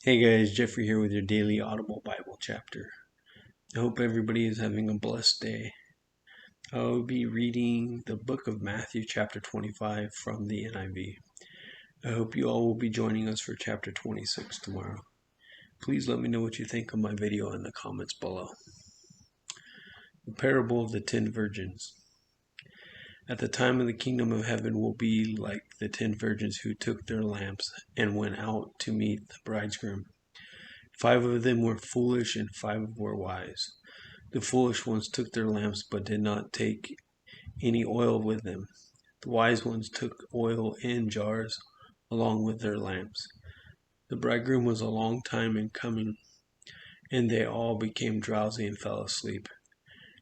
Hey guys, Jeffrey here with your daily Audible Bible chapter. I hope everybody is having a blessed day. I'll be reading the book of Matthew chapter 25 from the NIV. I hope you all will be joining us for chapter 26 tomorrow. Please let me know what you think of my video in the comments below. The parable of the 10 virgins. At the time of the kingdom of heaven will be like the 10 virgins who took their lamps and went out to meet the bridegroom. 5 of them were foolish and 5 were wise. The foolish ones took their lamps but did not take any oil with them. The wise ones took oil in jars along with their lamps. The bridegroom was a long time in coming, and they all became drowsy and fell asleep.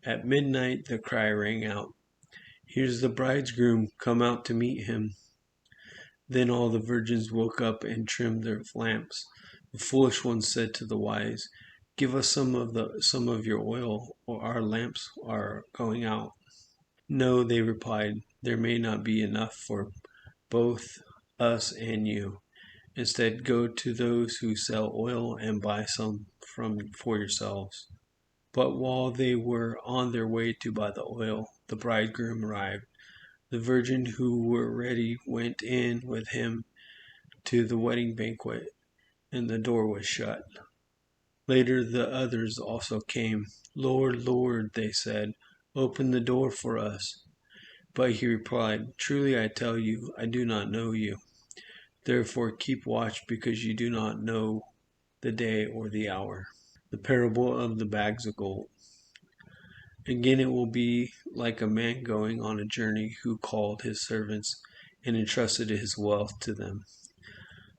At midnight the cry rang out, "Here's the bridegroom, come out to meet him." Then all the virgins woke up and trimmed their lamps. The foolish ones said to the wise, "Give us some of your oil, or our lamps are going out." "No," they replied, "there may not be enough for both us and you. Instead, go to those who sell oil and buy some for yourselves." But while they were on their way to buy the oil, the bridegroom arrived. The virgins who were ready went in with him to the wedding banquet, and the door was shut. Later the others also came. "Lord, Lord," they said, "open the door for us." But he replied, "Truly I tell you, I do not know you. Therefore keep watch, because you do not know the day or the hour." The parable of the bags of gold. Again it will be like a man going on a journey who called his servants and entrusted his wealth to them.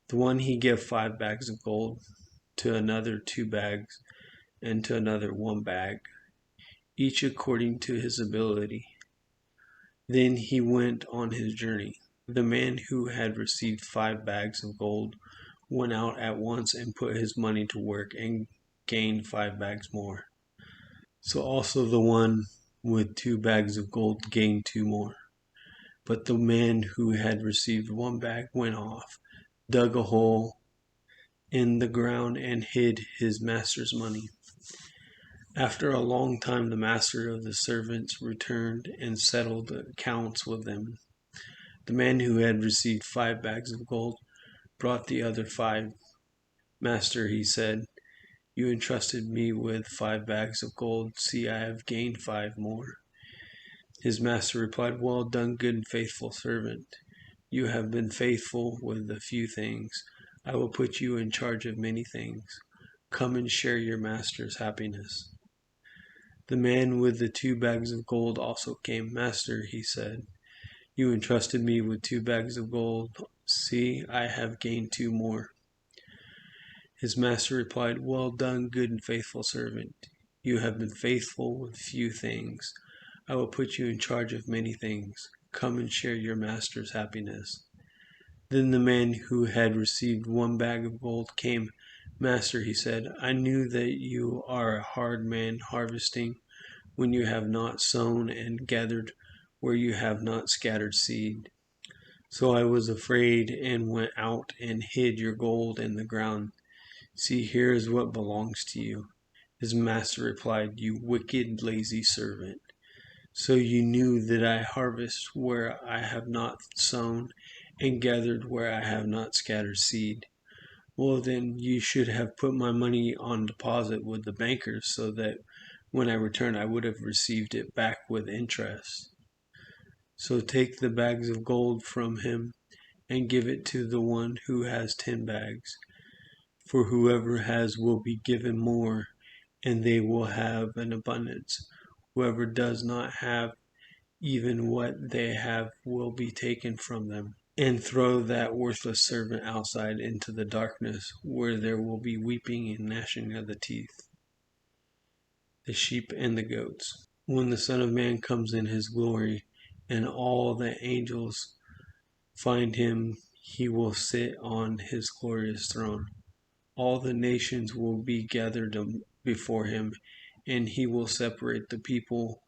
To one he gave 5 bags of gold, to another 2 bags, and to another 1 bag, each according to his ability. Then he went on his journey. The man who had received 5 bags of gold went out at once and put his money to work and gained 5 bags more. So also the one with 2 bags of gold gained 2 more. But the man who had received 1 bag went off, dug a hole in the ground, and hid his master's money. After a long time the master of the servants returned and settled accounts with them. The man who had received 5 bags of gold brought the other 5. "Master," he said, "you entrusted me with 5 bags of gold. See, I have gained 5 more." His master replied, "Well done, good and faithful servant. You have been faithful with a few things. I will put you in charge of many things. Come and share your master's happiness." The man with the 2 bags of gold also came. "Master," he said, "you entrusted me with 2 bags of gold. See, I have gained 2 more." His master replied, "Well done, good and faithful servant. You have been faithful with few things. I will put you in charge of many things. Come and share your master's happiness." Then the man who had received 1 bag of gold came. "Master," he said, "I knew that you are a hard man, harvesting when you have not sown and gathered where you have not scattered seed. So I was afraid and went out and hid your gold in the ground. See, here is what belongs to you." His master replied, "You wicked, lazy servant. So you knew that I harvest where I have not sown and gathered where I have not scattered seed. Well, then you should have put my money on deposit with the bankers, so that when I returned I would have received it back with interest. So take the bags of gold from him and give it to the one who has 10 bags. For whoever has will be given more, and they will have an abundance. Whoever does not have, even what they have will be taken from them. And throw that worthless servant outside into the darkness, where there will be weeping and gnashing of the teeth." The sheep and the goats. When the Son of Man comes in his glory, and all the angels find him, he will sit on his glorious throne. All the nations will be gathered before him, and he will separate the people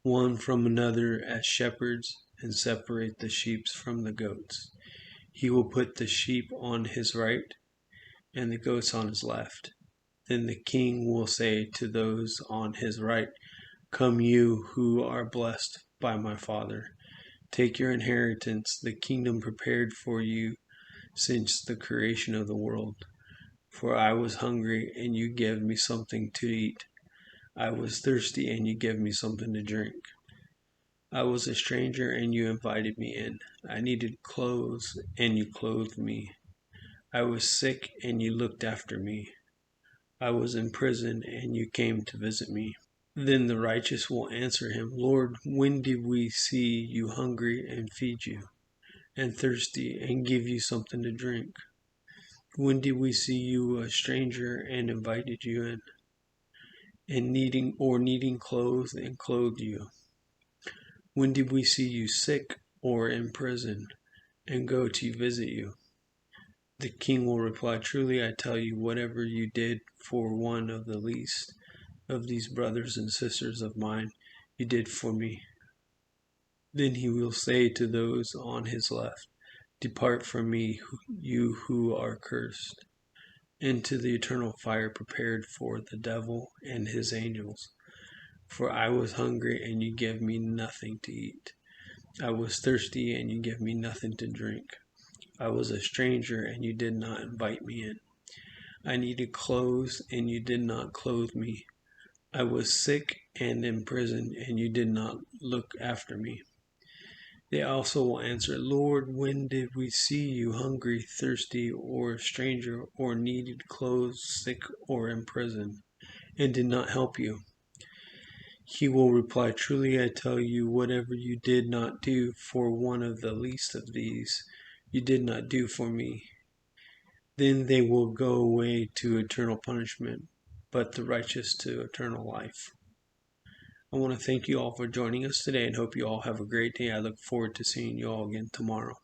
one from another as shepherds, and separate the sheep from the goats. He will put the sheep on his right and the goats on his left. Then the king will say to those on his right, "Come, you who are blessed by my Father. Take your inheritance, the kingdom prepared for you since the creation of the world. For I was hungry, and you gave me something to eat. I was thirsty, and you gave me something to drink. I was a stranger, and you invited me in. I needed clothes, and you clothed me. I was sick, and you looked after me. I was in prison, and you came to visit me." Then the righteous will answer him, "Lord, when did we see you hungry and feed you, and thirsty and give you something to drink? When did we see you a stranger and invited you in, and needing clothes and clothed you? When did we see you sick or in prison and go to visit you?" The king will reply, "Truly I tell you, whatever you did for one of the least of these brothers and sisters of mine, you did for me." Then he will say to those on his left, "Depart from me, you who are cursed, into the eternal fire prepared for the devil and his angels. For I was hungry, and you gave me nothing to eat. I was thirsty, and you gave me nothing to drink. I was a stranger, and you did not invite me in. I needed clothes, and you did not clothe me. I was sick and in prison, and you did not look after me." They also will answer, "Lord, when did we see you hungry, thirsty, or a stranger, or needed clothes, sick, or in prison, and did not help you?" He will reply, "Truly I tell you, whatever you did not do for one of the least of these, you did not do for me." Then they will go away to eternal punishment, but the righteous to eternal life. I want to thank you all for joining us today and hope you all have a great day. I look forward to seeing you all again tomorrow.